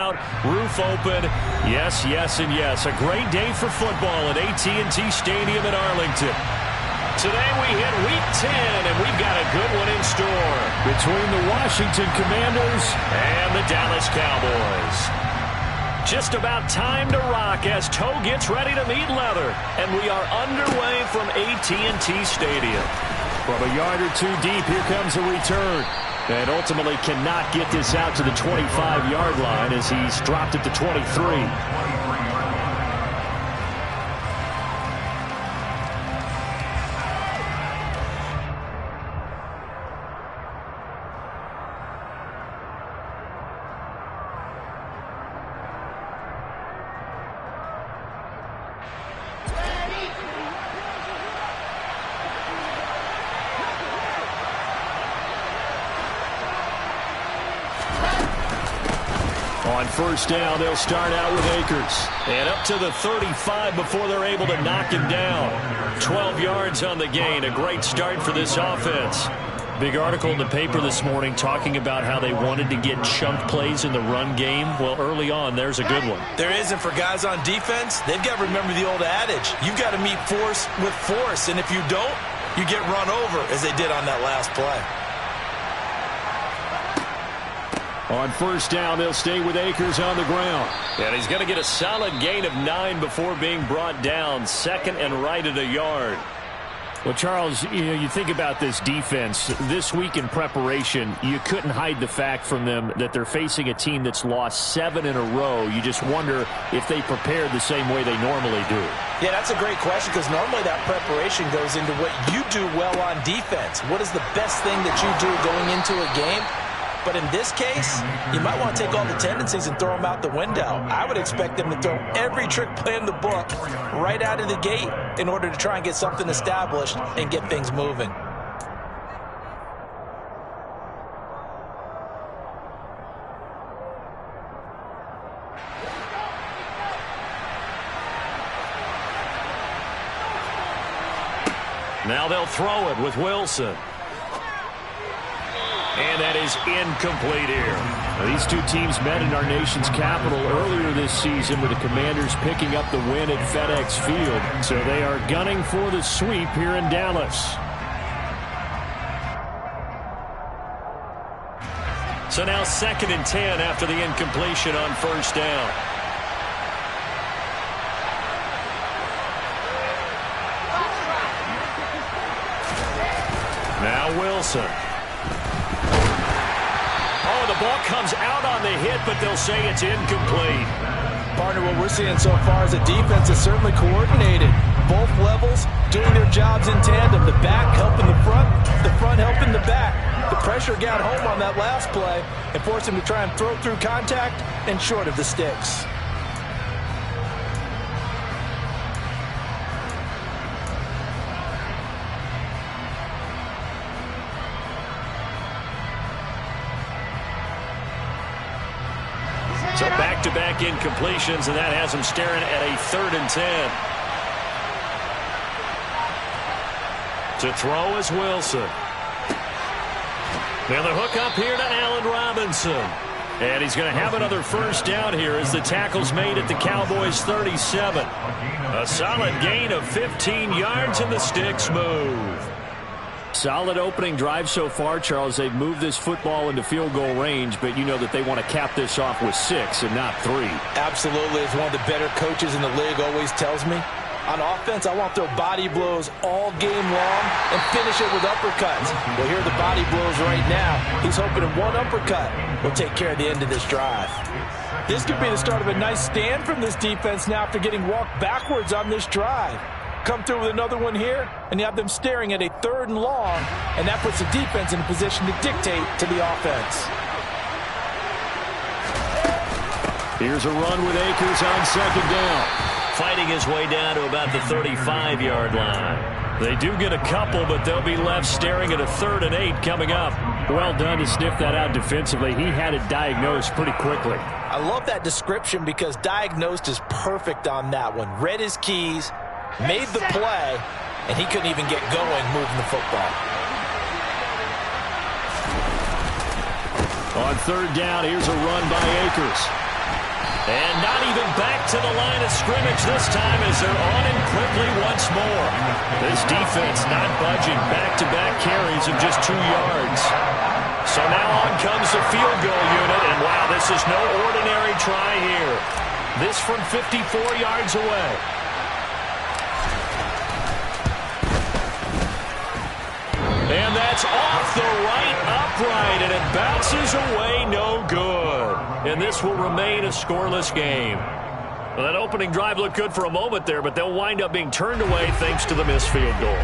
Roof open. Yes, yes, and yes. A great day for football at AT&T Stadium in Arlington. Today we hit Week 10, and we've got a good one in store between the Washington Commanders and the Dallas Cowboys. Just about time to rock as Toe gets ready to meet leather, and we are underway from AT&T Stadium. From a yard or two deep, here comes a return. And ultimately cannot get this out to the 25-yard line as he's dropped it to 23. On first down, they'll start out with Akers. And up to the 35 before they're able to knock him down. 12 yards on the gain. A great start for this offense. Big article in the paper this morning talking about how they wanted to get chunk plays in the run game. Well, early on, there's a good one. There isn't for guys on defense. They've got to remember the old adage. You've got to meet force with force. And if you don't, you get run over, as they did on that last play. On first down, they'll stay with Akers on the ground. And he's going to get a solid gain of 9 before being brought down. Second and right at a yard. Well, Charles, you think about this defense. This week in preparation, you couldn't hide the fact from them that they're facing a team that's lost 7 in a row. You just wonder if they prepared the same way they normally do. Yeah, that's a great question because normally that preparation goes into what you do well on defense. What is the best thing that you do going into a game? But in this case, you might want to take all the tendencies and throw them out the window. I would expect them to throw every trick play in the book right out of the gate in order to try and get something established and get things moving. Now they'll throw it with Wilson. And that is incomplete here. These two teams met in our nation's capital earlier this season with the Commanders picking up the win at FedEx Field. So they are gunning for the sweep here in Dallas. So now 2nd and 10 after the incompletion on first down. Now Wilson. The ball comes out on the hit, but they'll say it's incomplete. Partner, what we're seeing so far is the defense is certainly coordinated. Both levels doing their jobs in tandem. The back helping the front helping the back. The pressure got home on that last play and forced him to try and throw through contact and short of the sticks. So back-to-back incompletions, and that has him staring at a 3rd and 10. To throw is Wilson. Now the hook up here to Allen Robinson. And he's going to have another first down here as the tackle's made at the Cowboys' 37. A solid gain of 15 yards, and the sticks move. Solid opening drive so far, Charles. They've moved this football into field goal range, but you know that they want to cap this off with 6 and not 3. Absolutely. As one of the better coaches in the league always tells me, on offense, I want to throw body blows all game long and finish it with uppercuts. Well, here are the body blows right now. He's hoping that one uppercut will take care of the end of this drive. This could be the start of a nice stand from this defense now after getting walked backwards on this drive. Come through with another one here, and you have them staring at a 3rd and long, and that puts the defense in a position to dictate to the offense. Here's a run with Akers on 2nd down. Fighting his way down to about the 35-yard line. They do get a couple, but they'll be left staring at a 3rd and 8 coming up. Well done to sniff that out defensively. He had it diagnosed pretty quickly. I love that description because diagnosed is perfect on that one. Read his keys, made the play, and he couldn't even get going moving the football. On 3rd down, here's a run by Akers. And not even back to the line of scrimmage this time as they're on him quickly once more. This defense not budging. Back-to-back carries of just 2 yards. So now on comes the field goal unit. And wow, this is no ordinary try here. This from 54 yards away. And that's off the right upright, and it bounces away no good. And this will remain a scoreless game. Well, that opening drive looked good for a moment there, but they'll wind up being turned away thanks to the missed field goal.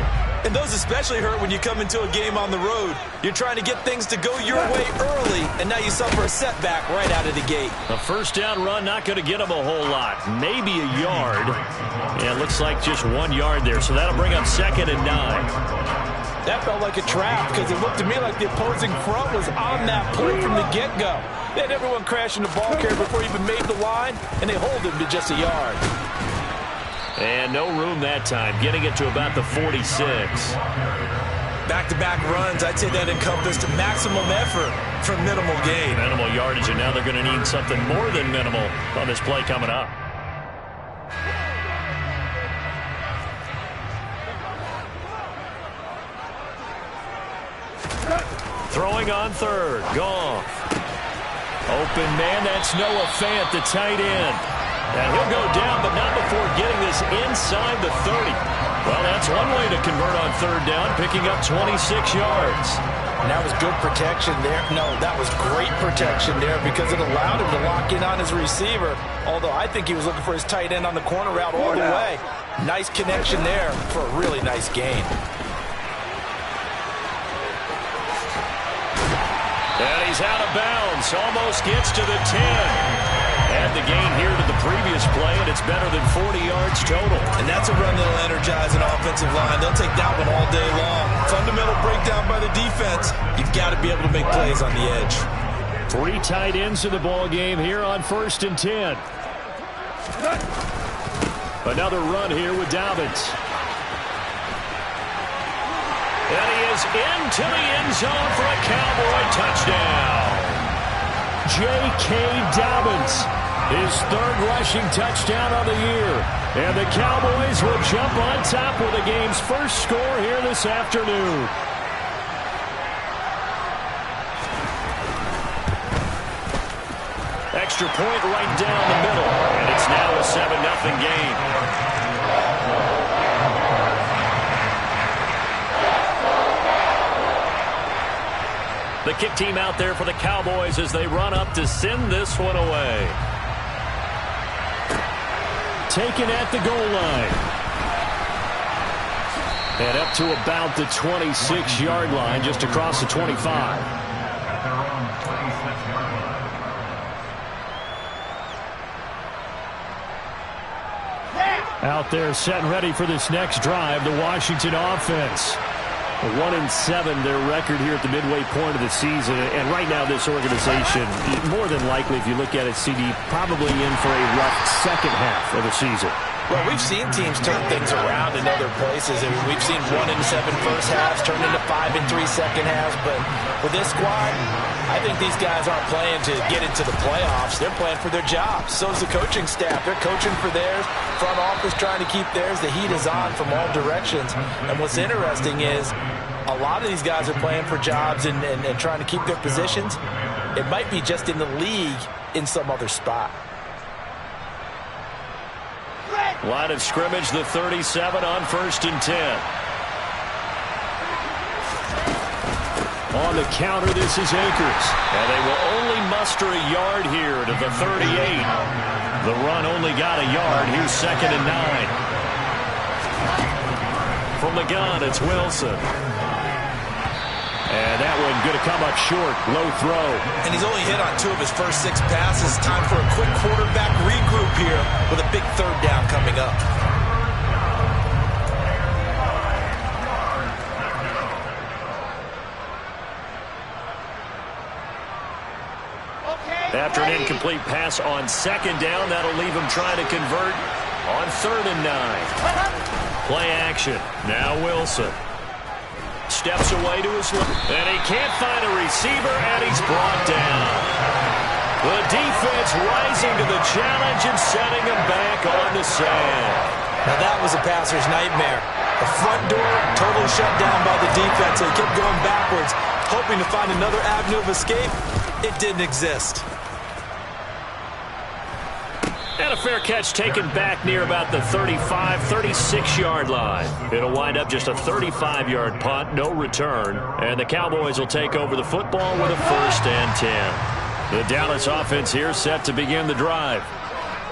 And those especially hurt when you come into a game on the road. You're trying to get things to go your way early, and now you suffer a setback right out of the gate. A first down run not going to get them a whole lot. Maybe a yard. Yeah, it looks like just 1 yard there, so that'll bring up 2nd and 9. That felt like a trap because it looked to me like the opposing front was on that play from the get-go. They had everyone crashing the ball carrier before he even made the line, and they hold him to just a yard. And no room that time, getting it to about the 46. Back-to-back runs, I'd say that encompassed maximum effort for minimal gain. Minimal yardage, and now they're going to need something more than minimal on this play coming up. Throwing on third. Goff. Open man. That's Noah Fant, the tight end. And he'll go down, but not before getting this inside the 30. Well, that's one way to convert on third down, picking up 26 yards. And that was good protection there. No, that was great protection there because it allowed him to lock in on his receiver. Although I think he was looking for his tight end on the corner route all the way. Nice connection there for a really nice gain. And he's out of bounds. Almost gets to the 10. And the gain here to the previous play, and it's better than 40 yards total. And that's a run that'll energize an offensive line. They'll take that one all day long. Fundamental breakdown by the defense. You've got to be able to make plays on the edge. 3 tight ends in the ball game here on 1st and 10. Another run here with Dobbins. And he is into the end zone for a Cowboy touchdown. J.K. Dobbins, his 3rd rushing touchdown of the year. And the Cowboys will jump on top with the game's first score here this afternoon. Extra point right down the middle. And it's now a 7-0 game. The kick team out there for the Cowboys as they run up to send this one away. Taken at the goal line. And up to about the 26-yard line, just across the 25. Out there set and ready for this next drive, the Washington offense. 1-7 their record here at the midway point of the season. And right now this organization, more than likely, if you look at it, CD, probably in for a rough second half of the season. Well, we've seen teams turn things around in other places. I mean, we've seen 1-7 first halves turn into 5-3 second halves. But with this squad, I think these guys aren't playing to get into the playoffs. They're playing for their jobs. So is the coaching staff. They're coaching for theirs. Front office trying to keep theirs. The heat is on from all directions. And what's interesting is a lot of these guys are playing for jobs and trying to keep their positions. It might be just in the league in some other spot. Line of scrimmage, the 37 on 1st and 10. On the counter, this is Akers. And they will only muster a yard here to the 38. The run only got a yard. Here's 2nd and 9. From the gun, it's Wilson. And that one going to come up short. Low throw. And he's only hit on 2 of his first 6 passes. Time for a quick quarterback regroup here with a big 3rd down coming up. After an incomplete pass on 2nd down, that'll leave him trying to convert on 3rd and 9. Play action. Now Wilson. Steps away to his left. And he can't find a receiver, and he's brought down. The defense rising to the challenge and setting him back on the sand. Now that was a passer's nightmare. The front door totally shut down by the defense, so he kept going backwards, hoping to find another avenue of escape. It didn't exist. And a fair catch taken back near about the 35, 36-yard line. It'll wind up just a 35-yard punt, no return. And the Cowboys will take over the football with a 1st and 10. The Dallas offense here set to begin the drive.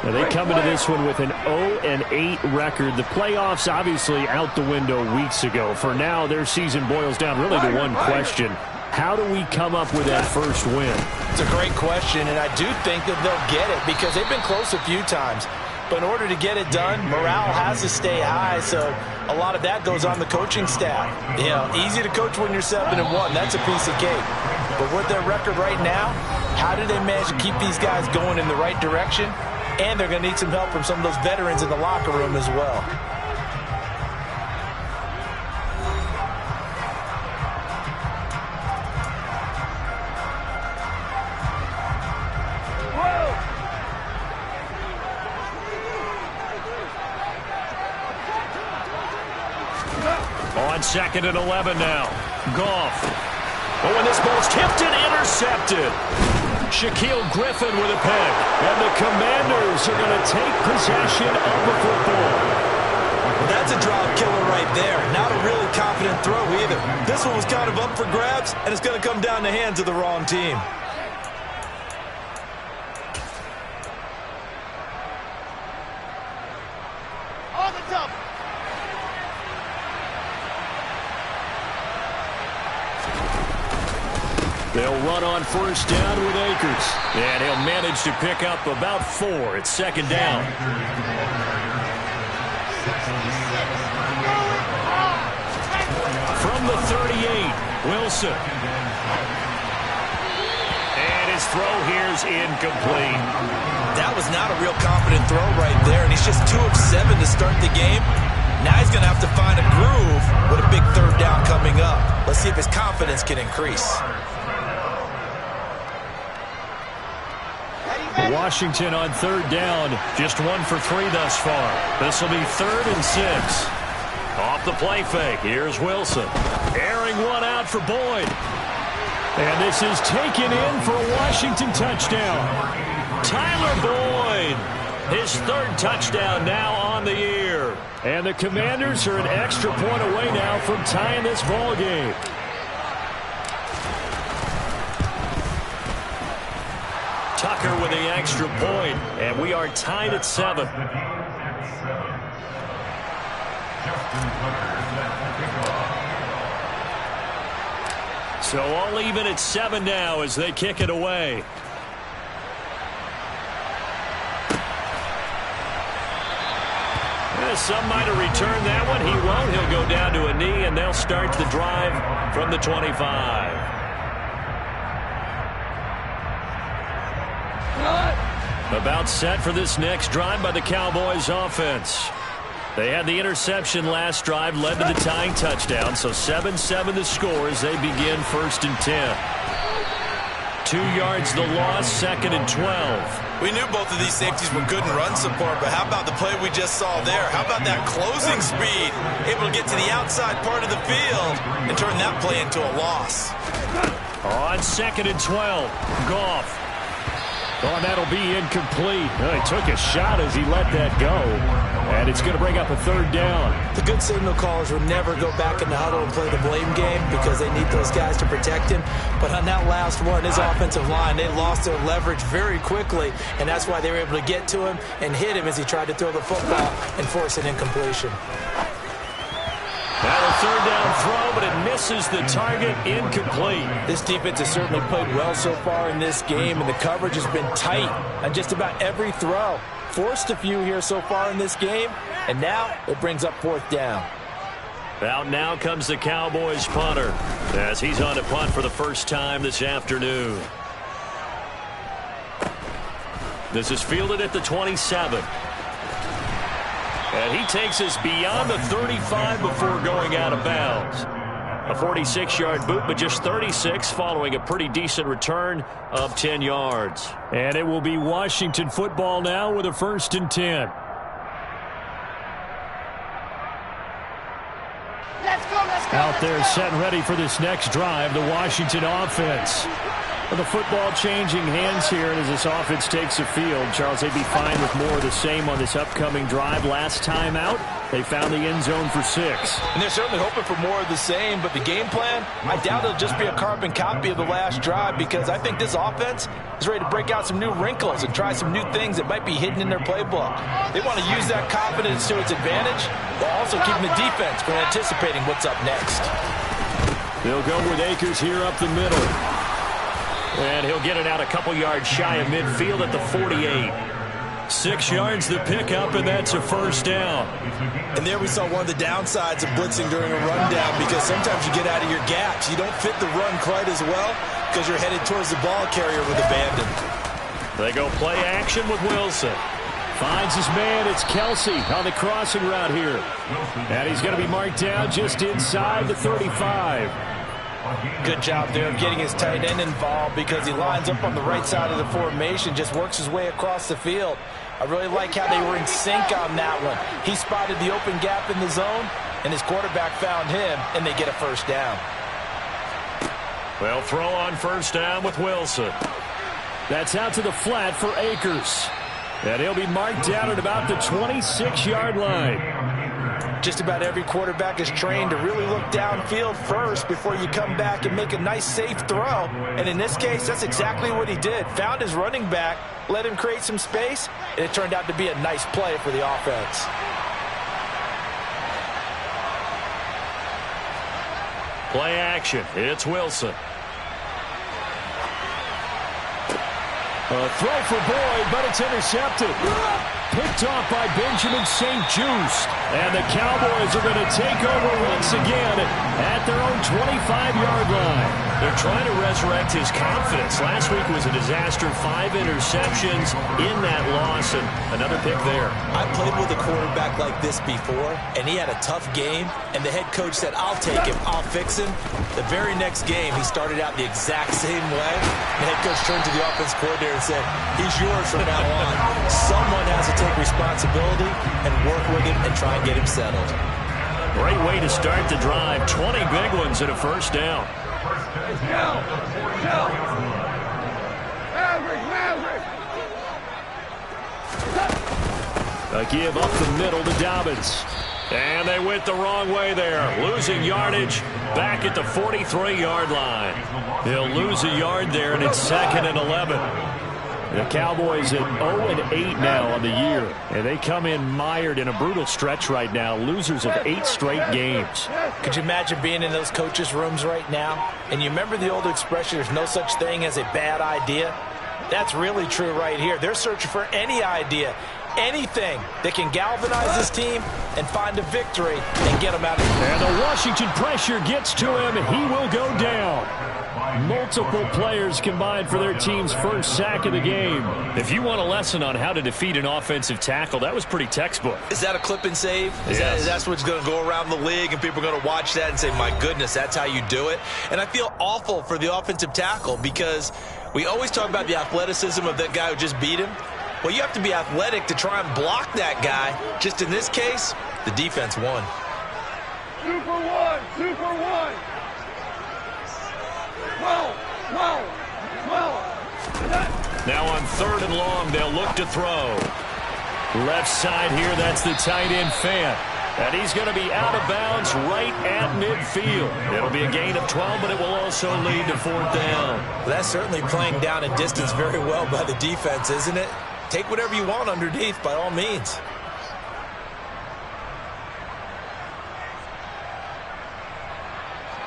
Now they come into this one with an 0-8 record. The playoffs obviously out the window weeks ago. For now, their season boils down really to one question. How do we come up with that first win? It's a great question, and I do think that they'll get it because they've been close a few times. But in order to get it done, morale has to stay high, so a lot of that goes on the coaching staff. Easy to coach when you're 7-1. That's a piece of cake. But with their record right now, how do they manage to keep these guys going in the right direction? And they're going to need some help from some of those veterans in the locker room as well. On 2nd and 11 now. Goff. Oh, and this ball's tipped and intercepted. Shaquille Griffin with a pick. And the Commanders are going to take possession of the football. That's a drop killer right there. Not a really confident throw either. This one was kind of up for grabs, and it's going to come down the hands of the wrong team. On the top. They'll run on 1st down with Akers. And he'll manage to pick up about 4 at 2nd down. From the 38, Wilson. And his throw here's incomplete. That was not a real confident throw right there, and he's just 2 of 7 to start the game. Now he's going to have to find a groove with a big 3rd down coming up. Let's see if his confidence can increase. Washington on 3rd down, just 1 for 3 thus far. This will be 3rd and 6. Off the play fake, here's Wilson. Airing one out for Boyd. And this is taken in for a Washington touchdown. Tyler Boyd, his 3rd touchdown now on the year. And the Commanders are an extra point away now from tying this ball game. Tucker with the extra point, and we are tied at 7. So all even at 7 now as they kick it away. Some might have returned that one. He won't. He'll go down to a knee, and they'll start the drive from the 25. About set for this next drive by the Cowboys offense. They had the interception last drive, led to the tying touchdown, so 7-7 the score as they begin 1st and 10. 2 yards the loss, 2nd and 12. We knew both of these safeties were good in run support, but how about the play we just saw there? How about that closing speed? Able to get to the outside part of the field and turn that play into a loss. On 2nd and 12, Goff. Oh, and that'll be incomplete. He took a shot as he let that go. And it's going to bring up a 3rd down. The good signal callers will never go back in the huddle and play the blame game because they need those guys to protect him. But on that last one, his offensive line, they lost their leverage very quickly, and that's why they were able to get to him and hit him as he tried to throw the football and force an incompletion. Now a 3rd down throw, but it misses the target, incomplete. This defense has certainly played well so far in this game, and the coverage has been tight on just about every throw. Forced a few here so far in this game, and now it brings up 4th down. Out now comes the Cowboys punter as he's on to punt for the first time this afternoon. This is fielded at the 27. And he takes us beyond the 35 before going out of bounds. A 46-yard boot, but just 36 following a pretty decent return of 10 yards. And it will be Washington football now with a 1st and 10. Let's go, let's go. Out there set and ready for this next drive, the Washington offense. Well, the football changing hands here, and as this offense takes the field, Charles, they'd be fine with more of the same on this upcoming drive. Last time out, they found the end zone for 6. And they're certainly hoping for more of the same, but the game plan, I doubt it'll just be a carbon copy of the last drive, because I think this offense is ready to break out some new wrinkles and try some new things that might be hidden in their playbook. They want to use that confidence to its advantage, while also keeping the defense from anticipating what's up next. They'll go with Akers here up the middle. And he'll get it out a couple yards shy of midfield at the 48. 6 yards the pickup, and that's a 1st down. And there we saw one of the downsides of blitzing during a rundown, because sometimes you get out of your gaps. You don't fit the run quite as well because you're headed towards the ball carrier with abandon. They go play action with Wilson. Finds his man. It's Kelsey on the crossing route here. And he's going to be marked down just inside the 35. Good job there of getting his tight end involved, because he lines up on the right side of the formation, just works his way across the field. I really like how they were in sync on that one. He spotted the open gap in the zone, and his quarterback found him, and they get a 1st down. They'll throw on 1st down with Wilson. That's out to the flat for Akers. And he'll be marked down at about the 26-yard line. Just about every quarterback is trained to really look downfield first before you come back and make a nice, safe throw. And in this case, that's exactly what he did. Found his running back, let him create some space, and it turned out to be a nice play for the offense. Play action. It's Wilson. A throw for Boyd, but it's intercepted. Picked off by Benjamin St-Juste. And the Cowboys are going to take over once again at their own 25-yard line. They're trying to resurrect his confidence. Last week was a disaster. 5 interceptions in that loss, and another pick there. I played with a quarterback like this before, and he had a tough game, and the head coach said, "I'll take him, I'll fix him." The very next game, he started out the exact same way. The head coach turned to the offense coordinator and said, "He's yours from now on." Someone has to take responsibility and work with him and try and get him settled. Great way to start the drive. 20 big ones and a 1st down. A give up the middle to Dobbins. And they went the wrong way there. Losing yardage back at the 43-yard line. They'll lose a yard there, and it's 2nd and 11. The Cowboys at 0-8 now on the year. And they come in mired in a brutal stretch right now. Losers of 8 straight games. Could you imagine being in those coaches' rooms right now? And you remember the old expression, there's no such thing as a bad idea? That's really true right here. They're searching for any idea, anything that can galvanize this team and find a victory and get them out of here. And the Washington pressure gets to him, and he will go down. Multiple players combined for their team's first sack of the game. If you want a lesson on how to defeat an offensive tackle, that was pretty textbook. Is that a clip and save? Yes. That's what's going to go around the league, and people are going to watch that and say, my goodness, that's how you do it. And I feel awful for the offensive tackle, because we always talk about the athleticism of that guy who just beat him. Well, you have to be athletic to try and block that guy. Just in this case, the defense won. Super one, super one. 12. Now on 3rd and long, they'll look to throw. Left side here, that's the tight end Fant. And he's going to be out of bounds right at midfield. It'll be a gain of 12, but it will also lead to 4th down. Well, that's certainly playing down a distance very well by the defense, isn't it? Take whatever you want underneath, by all means.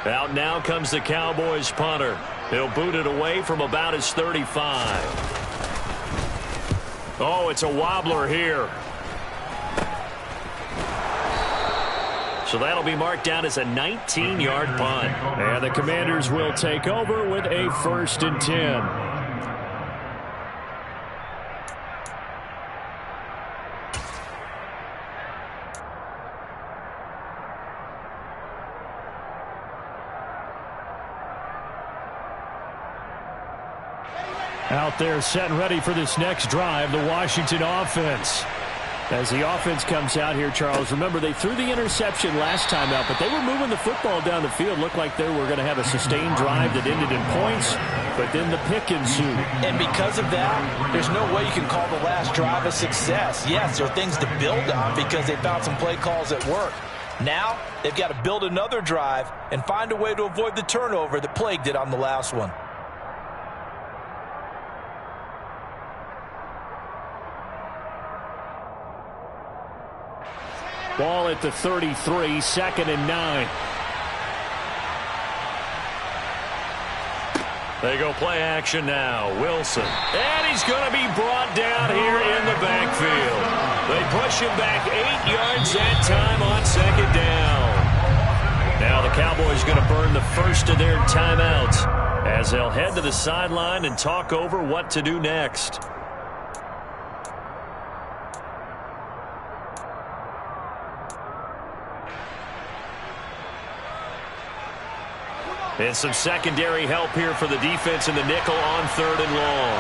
Out now comes the Cowboys punter. He'll boot it away from about his 35. Oh, it's a wobbler here. So that'll be marked down as a 19-yard punt. And the Commanders will take over with a 1st and 10. Out there set and ready for this next drive, the Washington offense. As the offense comes out here, Charles, remember they threw the interception last time out, but they were moving the football down the field. Looked like they were going to have a sustained drive that ended in points, but then the pick ensued. And because of that, there's no way you can call the last drive a success. Yes, there are things to build on because they found some play calls that work. Now, they've got to build another drive and find a way to avoid the turnover that plagued it on the last one. Ball at the 33, 2nd and 9. They go play action now. Wilson. And he's going to be brought down here in the backfield. They push him back 8 yards that time on 2nd down. Now the Cowboys going to burn the first of their timeouts as they'll head to the sideline and talk over what to do next. And some secondary help here for the defense in the nickel on 3rd and long.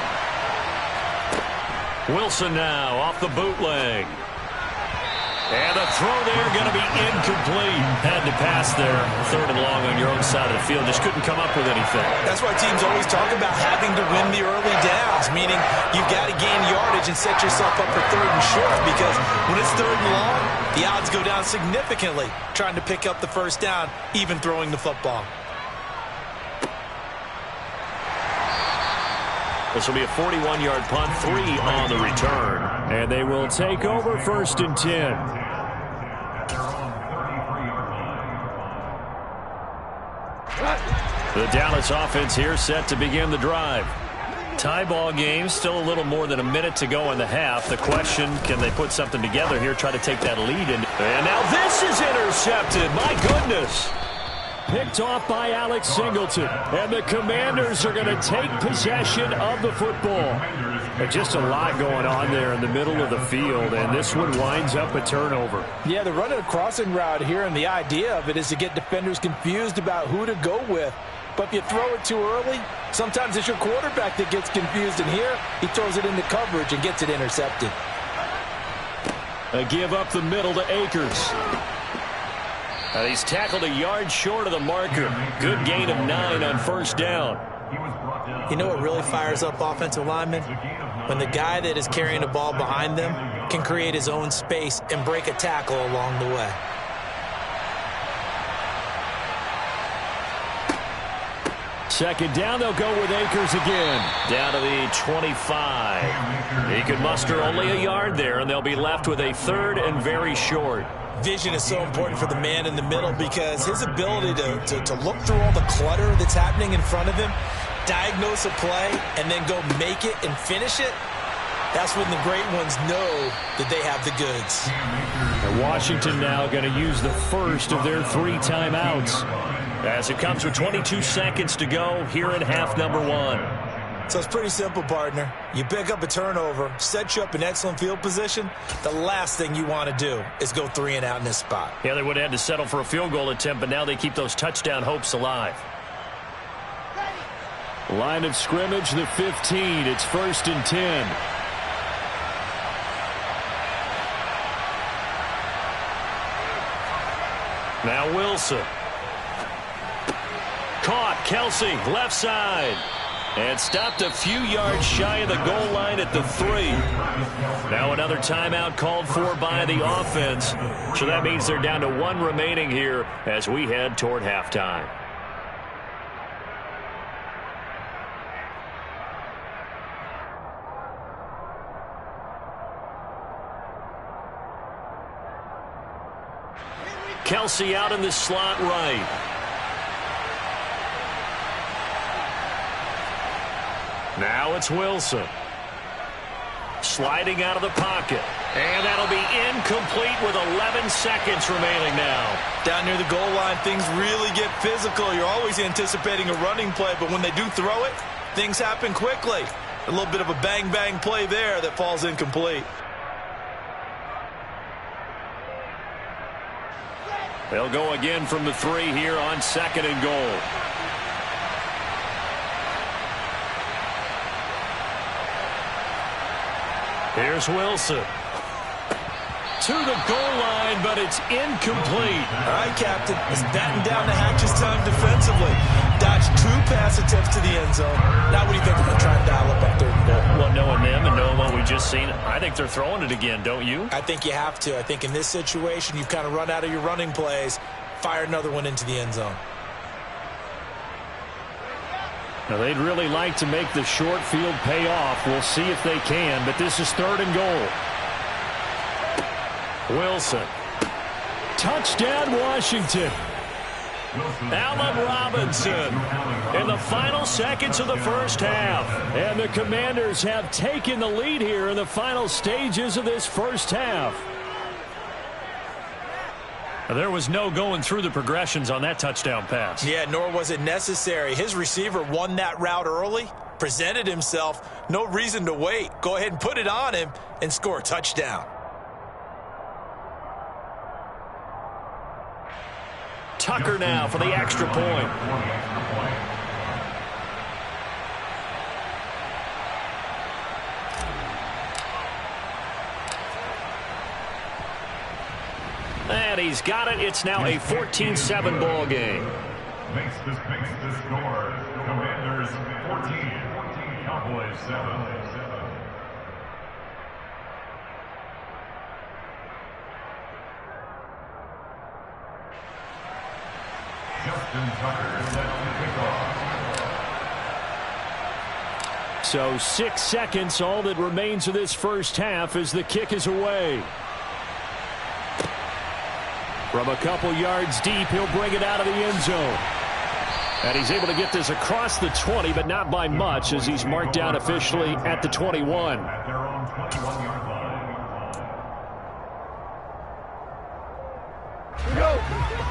Wilson now off the bootleg. And the throw there going to be incomplete. Had to pass there. 3rd and long on your own side of the field. Just couldn't come up with anything. That's why teams always talk about having to win the early downs, meaning you've got to gain yardage and set yourself up for 3rd and short, because when it's 3rd and long, the odds go down significantly trying to pick up the first down, even throwing the football. This will be a 41-yard punt, 3 on the return. And they will take over 1st and 10. The Dallas offense here set to begin the drive. Tie ball game, still a little more than a minute to go in the half. The question, can they put something together here, try to take that lead? And now this is intercepted. My goodness. Picked off by Alex Singleton. And the Commanders are going to take possession of the football. But just a lot going on there in the middle of the field, and this one winds up a turnover. Yeah, they're running a crossing route here, and the idea of it is to get defenders confused about who to go with. But if you throw it too early, sometimes it's your quarterback that gets confused, and here he throws it into coverage and gets it intercepted. A give up the middle to Akers. He's tackled a yard short of the marker. Good gain of 9 on 1st down. You know what really fires up offensive linemen? When the guy that is carrying the ball behind them can create his own space and break a tackle along the way. Second down, they'll go with Akers again. Down to the 25. He could muster only a yard there, and they'll be left with a 3rd and very short. Vision is so important for the man in the middle because his ability to look through all the clutter that's happening in front of him, diagnose a play, and then go make it and finish it, that's when the great ones know that they have the goods. And Washington now going to use the first of their 3 timeouts. As it comes with 22 seconds to go here in half number 1. So it's pretty simple, partner. You pick up a turnover, set you up in excellent field position. The last thing you want to do is go 3 and out in this spot. Yeah, they would have had to settle for a field goal attempt, but now they keep those touchdown hopes alive. Line of scrimmage, the 15. It's 1st and 10. Now Wilson. Caught. Kelsey, left side. And stopped a few yards shy of the goal line at the 3. Now another timeout called for by the offense. So that means they're down to 1 remaining here as we head toward halftime. Kelsey out in the slot right. Now it's Wilson. Sliding out of the pocket. And that'll be incomplete with 11 seconds remaining now. Down near the goal line, things really get physical. You're always anticipating a running play, but when they do throw it, things happen quickly. A little bit of a bang-bang play there that falls incomplete. They'll go again from the 3 here on 2nd and goal. Here's Wilson. To the goal line, but it's incomplete. All right, Captain. It's batten down the hatches time defensively. Dodged 2 pass attempts to the end zone. Now what do you think they're going to try and dial up on 3rd and goal? Well, knowing them and knowing what we just seen, I think they're throwing it again, don't you? I think you have to. I think in this situation, you've kind of run out of your running plays. Fire another one into the end zone. Now, they'd really like to make the short field pay off. We'll see if they can, but this is 3rd and goal. Wilson. Touchdown, Washington. Allen Robinson in the final seconds of the first half. And the Commanders have taken the lead here in the final stages of this first half. There was no going through the progressions on that touchdown pass. Yeah, nor was it necessary. His receiver won that route early, presented himself. No reason to wait. Go ahead and put it on him and score a touchdown. Tucker now for the extra point. And he's got it. It's now a 14-7 ball game. Makes the score. Commanders 14, Cowboys 7. Justin Tucker set to kick off. So 6 seconds, all that remains of this first half as the kick is away. From a couple yards deep, he'll bring it out of the end zone. And he's able to get this across the 20, but not by much, as he's marked down officially at the 21. At their own 21-yard line.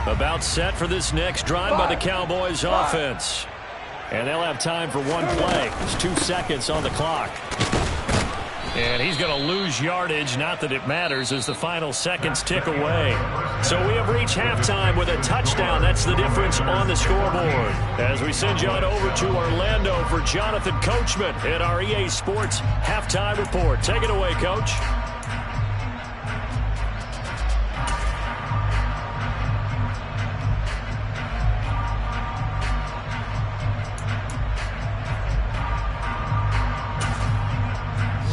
About set for this next drive by the Cowboys offense. And they'll have time for one play. There's 2 seconds on the clock. And he's going to lose yardage, not that it matters, as the final seconds tick away. So we have reached halftime with a touchdown. That's the difference on the scoreboard. As we send you on over to Orlando for Jonathan Coachman at our EA Sports Halftime Report. Take it away, Coach.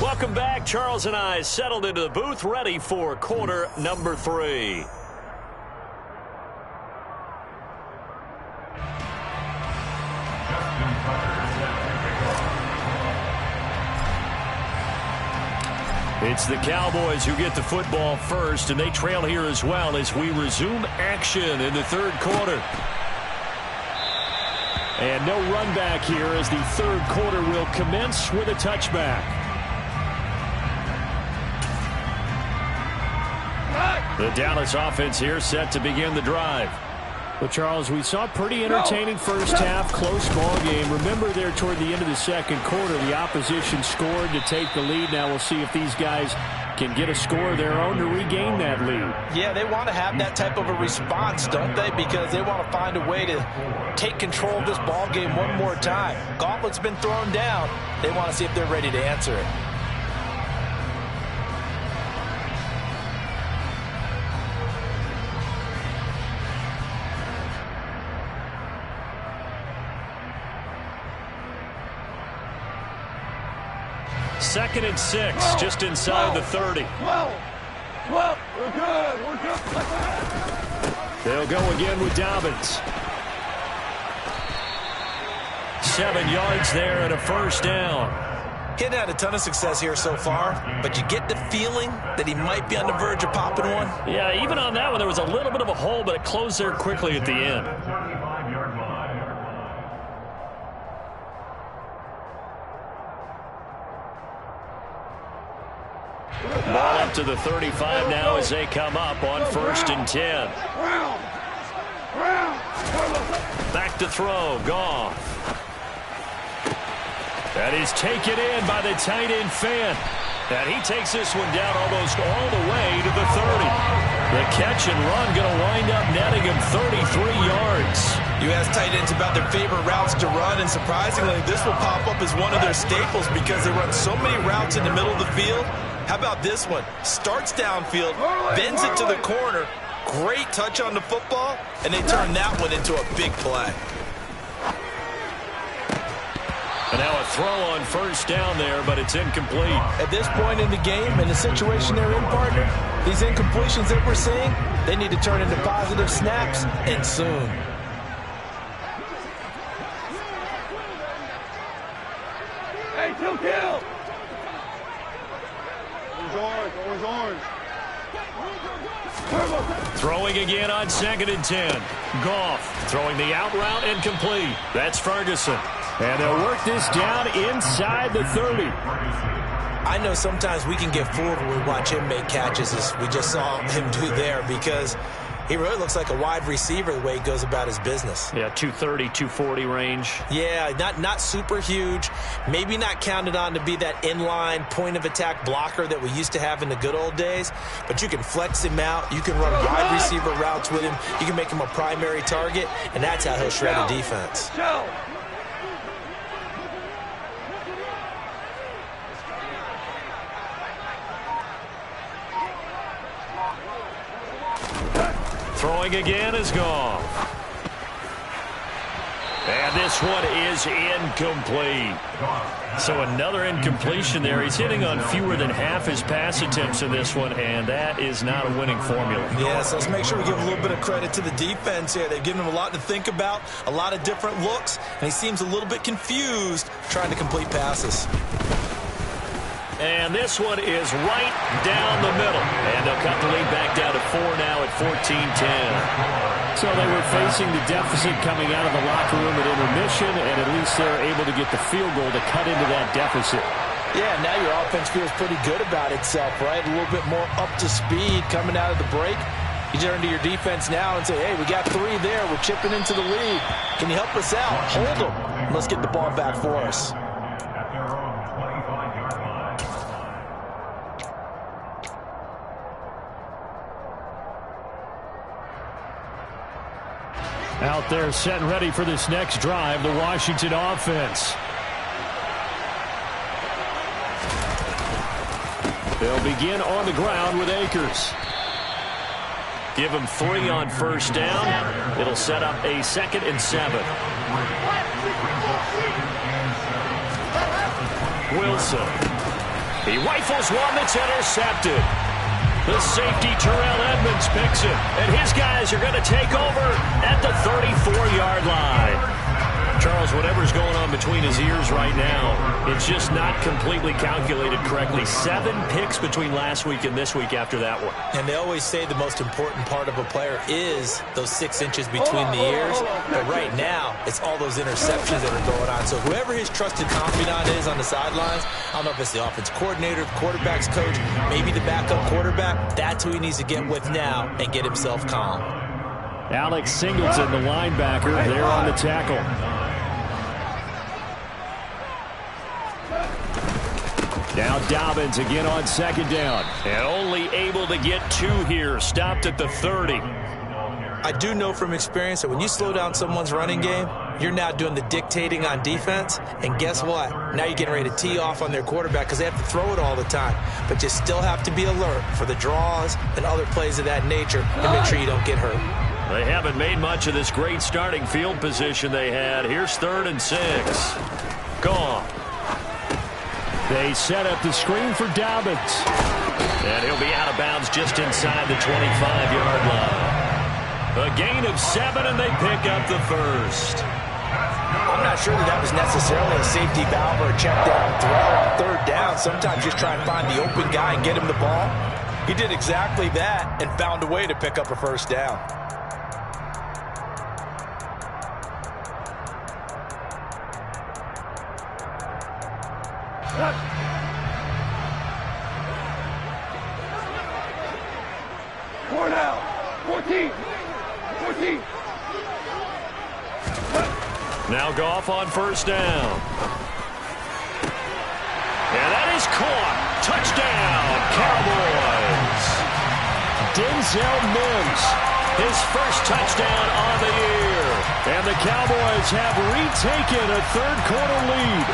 Welcome back. Charles and I settled into the booth, ready for quarter number 3. It's the Cowboys who get the football first, and they trail here as well as we resume action in the 3rd quarter. And no run back here as the 3rd quarter will commence with a touchback. The Dallas offense here set to begin the drive. Well, Charles, we saw a pretty entertaining first half, close ball game. Remember there toward the end of the 2nd quarter, the opposition scored to take the lead. Now we'll see if these guys can get a score of their own to regain that lead. Yeah, they want to have that type of a response, don't they? Because they want to find a way to take control of this ball game one more time. Gauntlet's been thrown down. They want to see if they're ready to answer it. Second and 6, just inside the 30. 12. We're good. They'll go again with Dobbins. 7 yards there and a first down. He hadn't had a ton of success here so far, but you get the feeling that he might be on the verge of popping one. Yeah, even on that one, there was a little bit of a hole, but it closed there quickly at the end. 35-yard line. Ball up to the 35 now as they come up on 1st and 10. Back to throw, Goff. That is taken in by the tight end Fant. And he takes this one down almost all the way to the 30. The catch and run going to wind up netting him 33 yards. You ask tight ends about their favorite routes to run, and surprisingly, this will pop up as one of their staples because they run so many routes in the middle of the field. How about this one? Starts downfield, bends it to the corner. Great touch on the football, and they turn that one into a big play. And now a throw on first down there, but it's incomplete. At this point in the game, in the situation they're in, partner, these incompletions that we're seeing, they need to turn into positive snaps, and soon. Hey, kill! Always orange. Throwing again on 2nd and 10. Goff throwing the out route incomplete. That's Ferguson. And they'll work this down inside the 30. I know sometimes we can get fooled when we watch him make catches, as we just saw him do there, because he really looks like a wide receiver the way he goes about his business. Yeah, 230, 240 range. Yeah, not super huge. Maybe not counted on to be that inline point-of-attack blocker that we used to have in the good old days. But you can flex him out. You can run wide receiver routes with him. You can make him a primary target, and that's how he'll shred a defense. Throwing again is Goff. And this one is incomplete. So another incompletion there. He's hitting on fewer than half his pass attempts in this one, and that is not a winning formula. Yeah, so let's make sure we give a little bit of credit to the defense here. They've given him a lot to think about, a lot of different looks, and he seems a little bit confused trying to complete passes. And this one is right down the middle. And they'll cut the lead back down to 4 now at 14-10. So they were facing the deficit coming out of the locker room at intermission, and at least they're able to get the field goal to cut into that deficit. Yeah, now your offense feels pretty good about itself, right? A little bit more up to speed coming out of the break. You turn to your defense now and say, hey, we got 3 there. We're chipping into the lead. Can you help us out? Hold them. Let's get the ball back for us. Out there set and ready for this next drive, the Washington offense. They'll begin on the ground with Akers. Give him 3 on first down. It'll set up a 2nd and 7. Wilson. He rifles one that's intercepted. The safety, Terrell Edmonds, picks it. And his guys are going to take over at the 34-yard line. Charles, whatever's going on between his ears right now, it's just not completely calculated correctly. 7 picks between last week and this week after that one. And they always say the most important part of a player is those 6 inches between the ears. But right now, it's all those interceptions that are going on. So whoever his trusted confidant is on the sidelines, I don't know if it's the offense coordinator, the quarterback's coach, maybe the backup quarterback, that's who he needs to get with now and get himself calm. Alex Singleton, the linebacker, there on the tackle. Now Dobbins again on 2nd down. And only able to get 2 here. Stopped at the 30. I do know from experience that when you slow down someone's running game, you're now doing the dictating on defense. And guess what? Now you're getting ready to tee off on their quarterback because they have to throw it all the time. But you still have to be alert for the draws and other plays of that nature to make sure you don't get hurt. They haven't made much of this great starting field position they had. Here's 3rd and 6. Gone. They set up the screen for Dobbins. And he'll be out of bounds just inside the 25-yard line. A gain of 7, and they pick up the 1st. I'm not sure that was necessarily a safety valve or a check down throw on 3rd down. Sometimes just try and find the open guy and get him the ball. He did exactly that and found a way to pick up a 1st down. Four now. 14. Now Goff on 1st down. And that is caught. Touchdown, Cowboys. Denzel Mims, his first touchdown on the year. And the Cowboys have retaken a 3rd-quarter lead.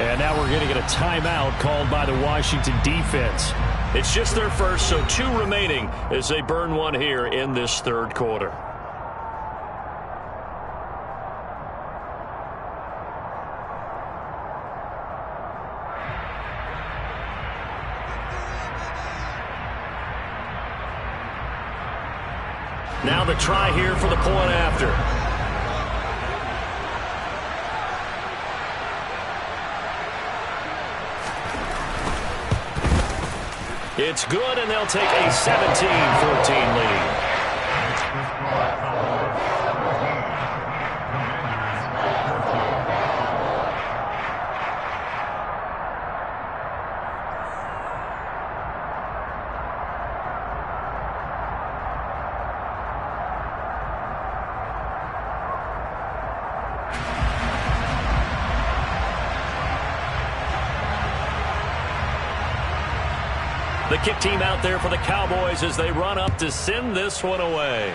And now we're going to get a timeout called by the Washington defense. It's just their first, so 2 remaining as they burn one here in this third quarter. Now the try here for the point after. It's good, and they'll take a 17-14 lead. The kick team out there for the Cowboys as they run up to send this one away.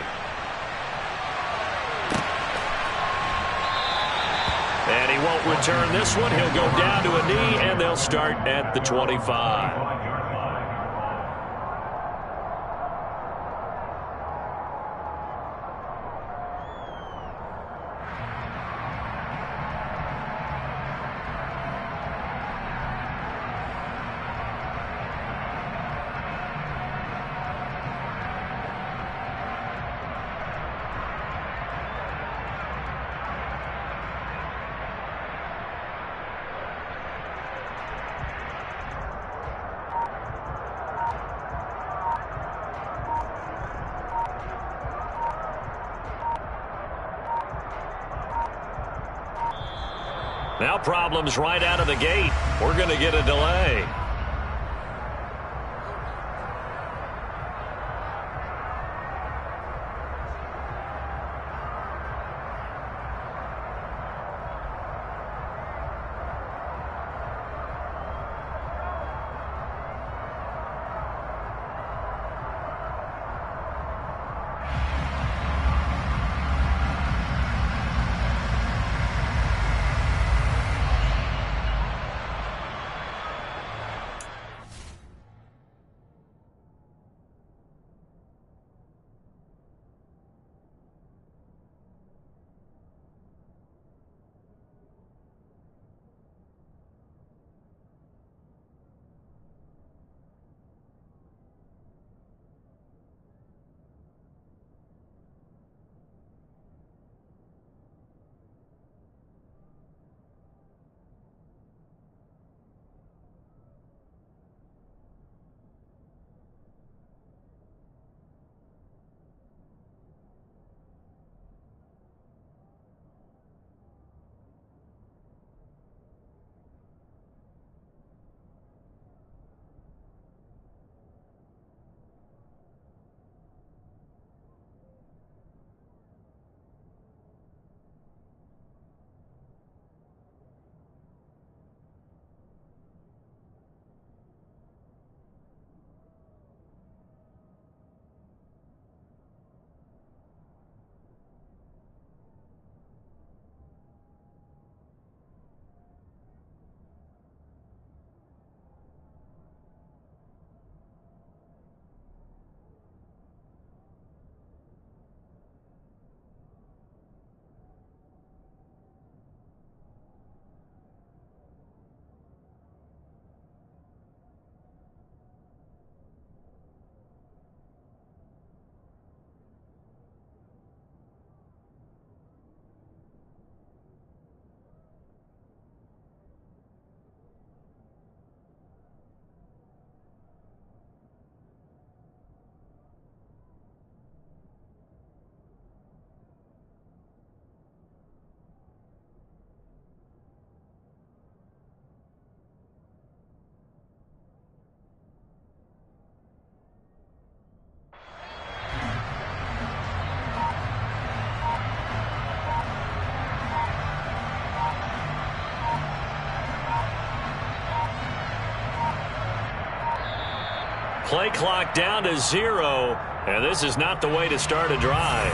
And he won't return this one. He'll go down to a knee, and they'll start at the 25. Now problems right out of the gate. We're going to get a delay. Play clock down to 0, and this is not the way to start a drive.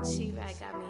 She-Rag got me.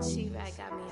She-Rag got me.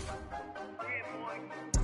Yeah, boy.